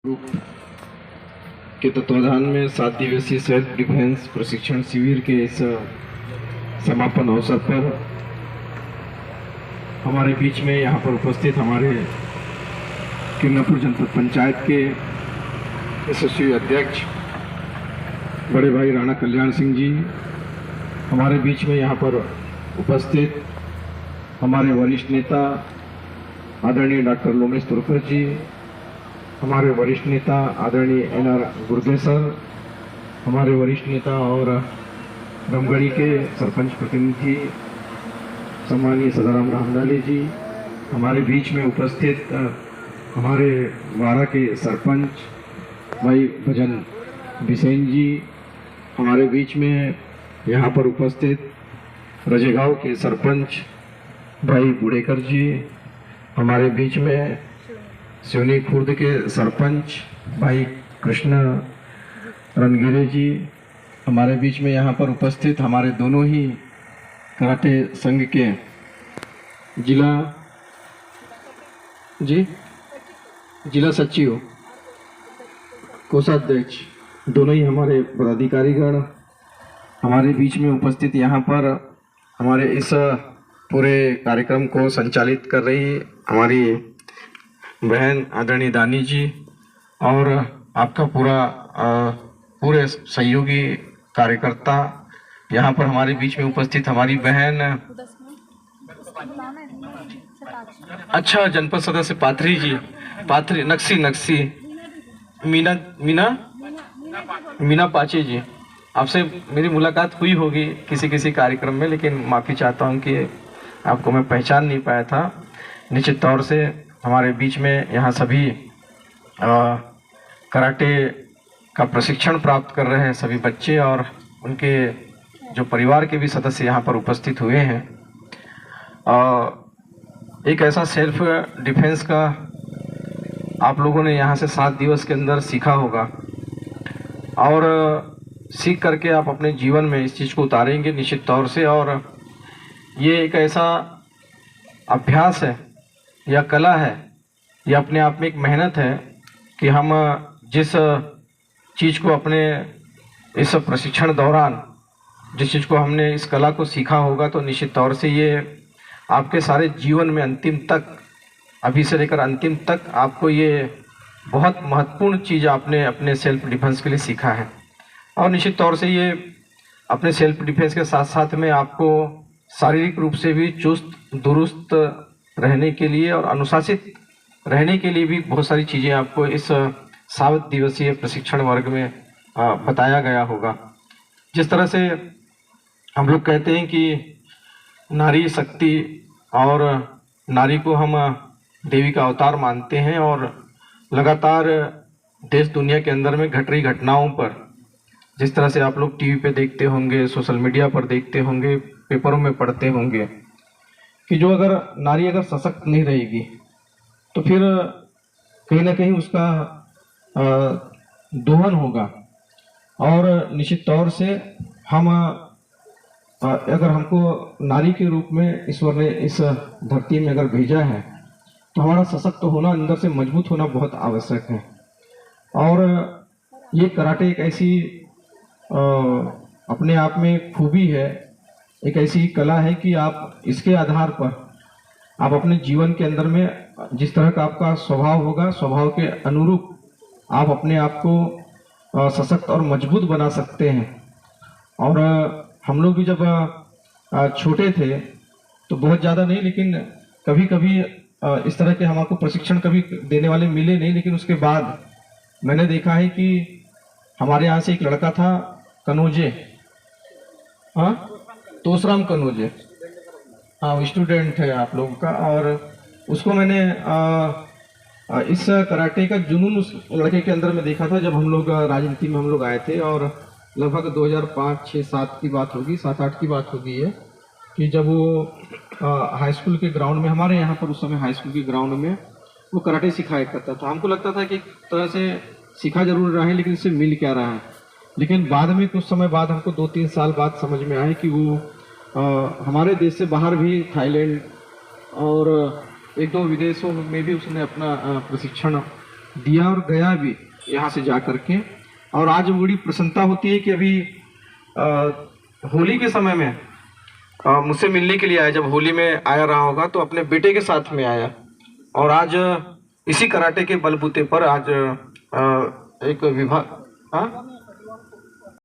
Group के तत्वाधान में 7 दिवसीय सेल्फ डिफेंस प्रशिक्षण शिविर के इस समापन अवसर पर हमारे बीच में यहाँ पर उपस्थित हमारे किरनापुर जनपद पंचायत के यशस्वी अध्यक्ष बड़े भाई राणा कल्याण सिंह जी, हमारे बीच में यहाँ पर उपस्थित हमारे वरिष्ठ नेता आदरणीय डॉक्टर लोमेश तुरकर जी, हमारे वरिष्ठ नेता आदरणीय एनआर गुर्दे सर, हमारे वरिष्ठ नेता और रमगढ़ी के सरपंच प्रतिनिधि सम्मानीय सदाराम रामदाले जी, हमारे बीच में उपस्थित हमारे वारा के सरपंच भाई भजन बिसेन जी, हमारे बीच में यहाँ पर उपस्थित रजेगांव के सरपंच भाई बुड़ेकर जी, हमारे बीच में सिवनी खुर्द के सरपंच भाई कृष्ण रणगिरे जी, हमारे बीच में यहाँ पर उपस्थित हमारे दोनों ही कराटे संघ के जिला सचिव कोषाध्यक्ष दोनों ही हमारे पदाधिकारीगण हमारे बीच में उपस्थित यहाँ पर हमारे इस पूरे कार्यक्रम को संचालित कर रही हमारी बहन आदरणीय दानी जी और आपका पूरे सहयोगी कार्यकर्ता यहाँ पर हमारे बीच में उपस्थित हमारी बहन जनपद सदस्य पाथरी जी, नक्सी मीना पाचे जी, आपसे मेरी मुलाकात हुई होगी किसी कार्यक्रम में, लेकिन माफ़ी चाहता हूँ कि आपको मैं पहचान नहीं पाया था। निश्चित तौर से हमारे बीच में यहाँ सभी कराटे का प्रशिक्षण प्राप्त कर रहे हैं सभी बच्चे और उनके जो परिवार के भी सदस्य यहाँ पर उपस्थित हुए हैं। एक ऐसा सेल्फ डिफेंस का आप लोगों ने यहाँ से 7 दिवस के अंदर सीखा होगा और सीख करके आप अपने जीवन में इस चीज़ को उतारेंगे निश्चित तौर से। और ये एक ऐसा अभ्यास है या कला है, यह अपने आप में एक मेहनत है कि हम जिस चीज़ को अपने इस प्रशिक्षण दौरान जिस चीज़ को हमने इस कला को सीखा होगा तो निश्चित तौर से ये आपके सारे जीवन में अंतिम तक, अभी से लेकर अंतिम तक आपको ये बहुत महत्वपूर्ण चीज़ आपने अपने सेल्फ डिफेंस के लिए सीखा है। और निश्चित तौर से ये अपने सेल्फ डिफेंस के साथ साथ में आपको शारीरिक रूप से भी चुस्त दुरुस्त रहने के लिए और अनुशासित रहने के लिए भी बहुत सारी चीज़ें आपको इस 7 दिवसीय प्रशिक्षण वर्ग में बताया गया होगा। जिस तरह से हम लोग कहते हैं कि नारी शक्ति और नारी को हम देवी का अवतार मानते हैं और लगातार देश दुनिया के अंदर में घट रही घटनाओं पर जिस तरह से आप लोग टीवी पे देखते होंगे, सोशल मीडिया पर देखते होंगे, पेपरों में पढ़ते होंगे कि जो अगर नारी अगर सशक्त नहीं रहेगी तो फिर कहीं ना कहीं उसका दोहन होगा। और निश्चित तौर से हम अगर हमको नारी के रूप में ईश्वर ने इस धरती में अगर भेजा है तो हमारा सशक्त होना, अंदर से मजबूत होना बहुत आवश्यक है। और ये कराटे एक ऐसी अपने आप में खूबी है, एक ऐसी कला है कि आप इसके आधार पर आप अपने जीवन के अंदर में जिस तरह का आपका स्वभाव होगा, स्वभाव के अनुरूप आप अपने आप को सशक्त और मजबूत बना सकते हैं। और हम लोग भी जब छोटे थे तो बहुत ज़्यादा नहीं, लेकिन कभी कभी इस तरह के हमको प्रशिक्षण कभी देने वाले मिले नहीं, लेकिन उसके बाद मैंने देखा है कि हमारे यहाँ से एक लड़का था कनौजे, तोसराम कनौजे, हाँ स्टूडेंट है आप लोगों का, और उसको मैंने इस कराटे का जुनून उस लड़के के अंदर में देखा था जब हम लोग राजनीति में हम लोग आए थे। और लगभग 2005, 6, 7 की बात होगी, 7-8 की बात होगी है कि जब वो हाई स्कूल के ग्राउंड में, हमारे यहाँ पर उस समय हाई स्कूल के ग्राउंड में वो कराटे सिखाया करता था। हमको लगता था कि एक तरह से सीखा जरूर रहा है लेकिन इससे मिल क्या रहा है, लेकिन बाद में कुछ समय बाद हमको 2-3 साल बाद समझ में आया कि वो हमारे देश से बाहर भी थाईलैंड और 1-2 विदेशों में भी उसने अपना प्रशिक्षण दिया और गया भी यहाँ से जा करके। और आज बड़ी प्रसन्नता होती है कि अभी होली के समय में मुझसे मिलने के लिए आया। जब होली में आया रहा होगा तो अपने बेटे के साथ में आया, और आज इसी कराटे के बलबूते पर आज एक विभाग